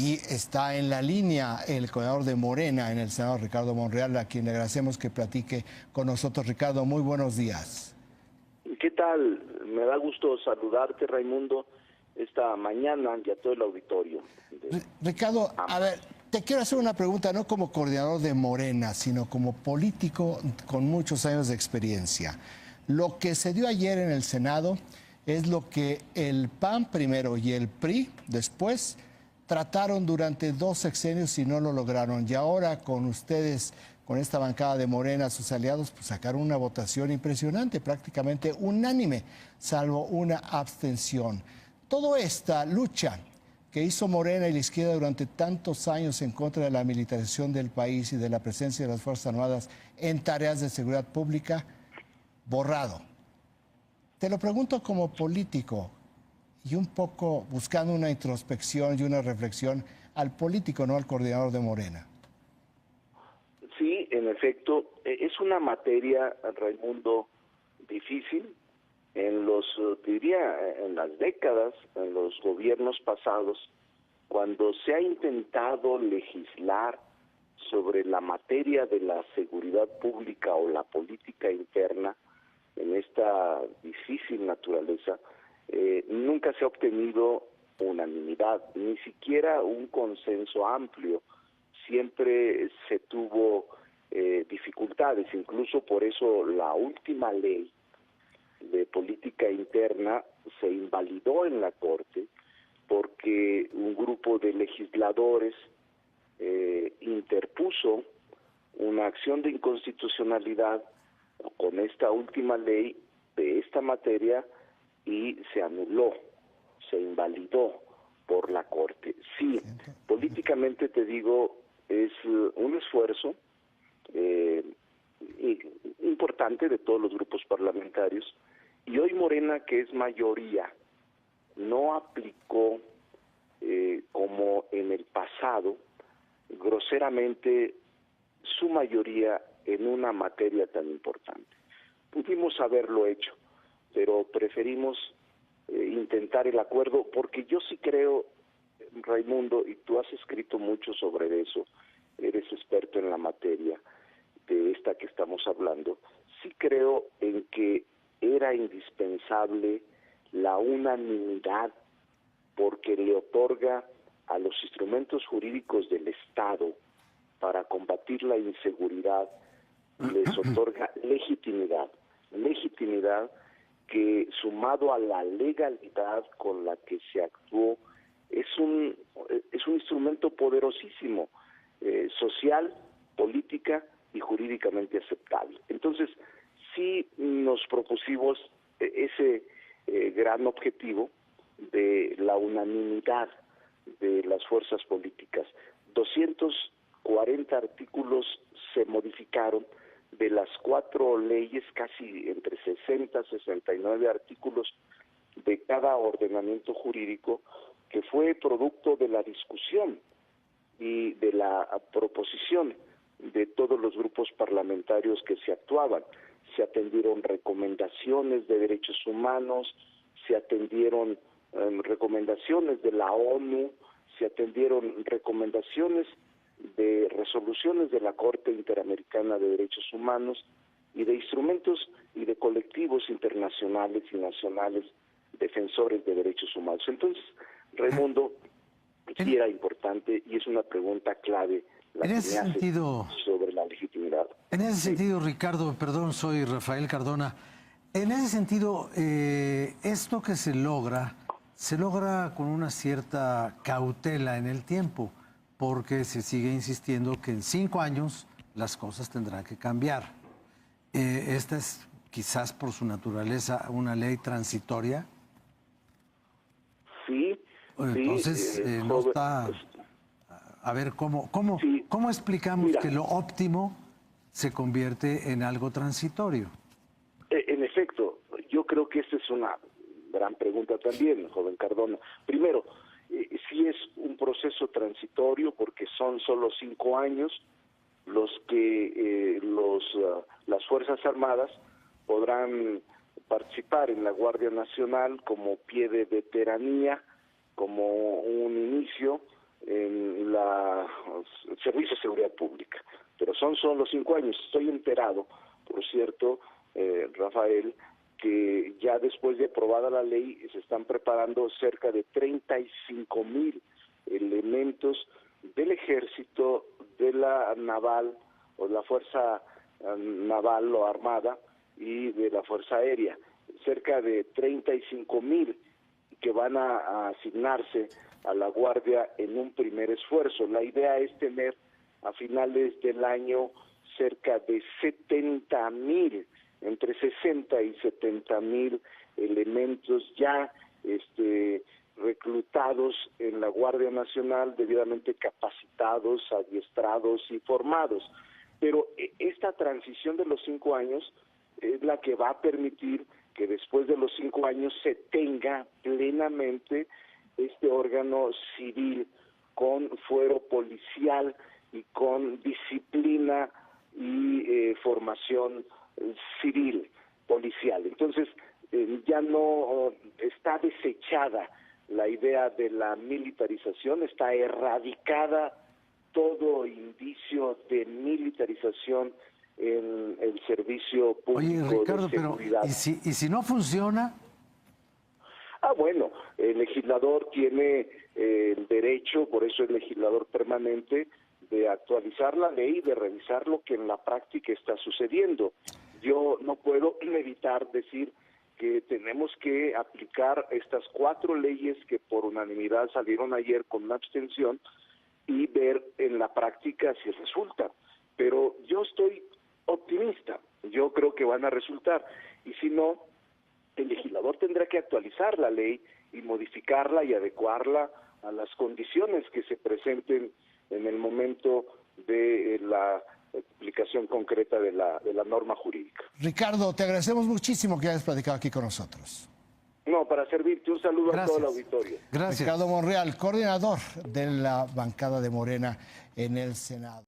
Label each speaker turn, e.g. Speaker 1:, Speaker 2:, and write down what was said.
Speaker 1: aquí está en la línea el coordinador de Morena en el Senado, Ricardo Monreal, a quien le agradecemos que platique con nosotros. Ricardo, muy buenos días.
Speaker 2: ¿Qué tal? Me da gusto saludarte, Raimundo, esta mañana y a todo el auditorio.
Speaker 1: Ricardo, a ver, te quiero hacer una pregunta, no como coordinador de Morena, sino como político con muchos años de experiencia. Lo que se dio ayer en el Senado es lo que el PAN primero y el PRI después trataron durante 2 sexenios y no lo lograron. Y ahora con ustedes, con esta bancada de Morena, sus aliados, pues sacaron una votación impresionante, prácticamente unánime, salvo una abstención. Toda esta lucha que hizo Morena y la izquierda durante tantos años en contra de la militarización del país y de la presencia de las Fuerzas Armadas en tareas de seguridad pública, borrado. Te lo pregunto como político y un poco buscando una introspección y una reflexión al político, no al coordinador de Morena.
Speaker 2: Sí, en efecto, es una materia, Raimundo, difícil. En las décadas, en los gobiernos pasados, cuando se ha intentado legislar sobre la materia de la seguridad pública o la política interna, en esta difícil naturaleza, nunca se ha obtenido unanimidad, ni siquiera un consenso amplio. Siempre se tuvo dificultades, incluso por eso la última ley de política interna se invalidó en la Corte porque un grupo de legisladores interpuso una acción de inconstitucionalidad con esta última ley de esta materia y se anuló, se invalidó por la Corte. Sí, políticamente te digo, es un esfuerzo importante de todos los grupos parlamentarios, y hoy Morena, que es mayoría, no aplicó como en el pasado groseramente su mayoría en una materia tan importante. Pudimos haberlo hecho, pero preferimos intentar el acuerdo, porque yo sí creo, Raimundo, y tú has escrito mucho sobre eso, eres experto en la materia de esta que estamos hablando, sí creo en que era indispensable la unanimidad, porque le otorga a los instrumentos jurídicos del Estado para combatir la inseguridad, les otorga legitimidad que, sumado a la legalidad con la que se actuó, es un instrumento poderosísimo, social, política y jurídicamente aceptable. Entonces, sí nos propusimos ese gran objetivo de la unanimidad de las fuerzas políticas. 240 artículos se modificaron de las 4 leyes, casi entre 60 y 69 artículos de cada ordenamiento jurídico, que fue producto de la discusión y de la proposición de todos los grupos parlamentarios que se actuaban. Se atendieron recomendaciones de derechos humanos, se atendieron recomendaciones de la ONU, se atendieron recomendaciones de resoluciones de la Corte Interamericana de Derechos Humanos y de instrumentos y de colectivos internacionales y nacionales defensores de derechos humanos. Entonces, Raimundo, sí era importante y es una pregunta clave la que me hace sobre la legitimidad.
Speaker 3: En ese sentido, Ricardo, perdón, soy Rafael Cardona. En ese sentido, esto que se logra con una cierta cautela en el tiempo, porque se sigue insistiendo que en 5 años las cosas tendrán que cambiar. Esta es quizás por su naturaleza una ley transitoria.
Speaker 2: Sí.
Speaker 3: Entonces, no está... A ver, ¿cómo explicamos que lo óptimo se convierte en algo transitorio?
Speaker 2: En efecto, yo creo que esta es una gran pregunta también, joven Cardona. Primero, sí es un proceso transitorio porque son solo 5 años los que las Fuerzas Armadas podrán participar en la Guardia Nacional como pie de veteranía, como un inicio en Servicio de Seguridad Pública. Pero son solo 5 años. Estoy enterado, por cierto, Rafael, que ya después de aprobada la ley se están preparando cerca de 35,000 elementos del Ejército, de la Naval o la Fuerza Naval o Armada y de la Fuerza Aérea. Cerca de 35,000 que van a asignarse a la Guardia en un primer esfuerzo. La idea es tener a finales del año cerca de 70,000, entre 60 y 70,000 elementos ya reclutados en la Guardia Nacional, debidamente capacitados, adiestrados y formados. Pero esta transición de los 5 años es la que va a permitir que después de los 5 años se tenga plenamente este órgano civil con fuero policial y con disciplina y formación civil policial. Entonces ya no está desechada la idea de la militarización, está erradicada todo indicio de militarización en el servicio público.
Speaker 3: Oye, Ricardo,
Speaker 2: de seguridad.
Speaker 3: pero ¿y si no funciona?
Speaker 2: Bueno, el legislador tiene el derecho, por eso es legislador permanente, de actualizar la ley, de revisar lo que en la práctica está sucediendo. Yo no puedo evitar decir que tenemos que aplicar estas 4 leyes que por unanimidad salieron ayer con una abstención y ver en la práctica si resulta. Pero yo estoy optimista, yo creo que van a resultar, y si no, el legislador tendrá que actualizar la ley y modificarla y adecuarla a las condiciones que se presenten en el momento de la aplicación concreta de la norma jurídica.
Speaker 1: Ricardo, te agradecemos muchísimo que hayas platicado aquí con nosotros.
Speaker 2: No, para servirte, un saludo a todo el auditorio.
Speaker 3: Gracias.
Speaker 1: Ricardo Monreal, coordinador de la bancada de Morena en el Senado.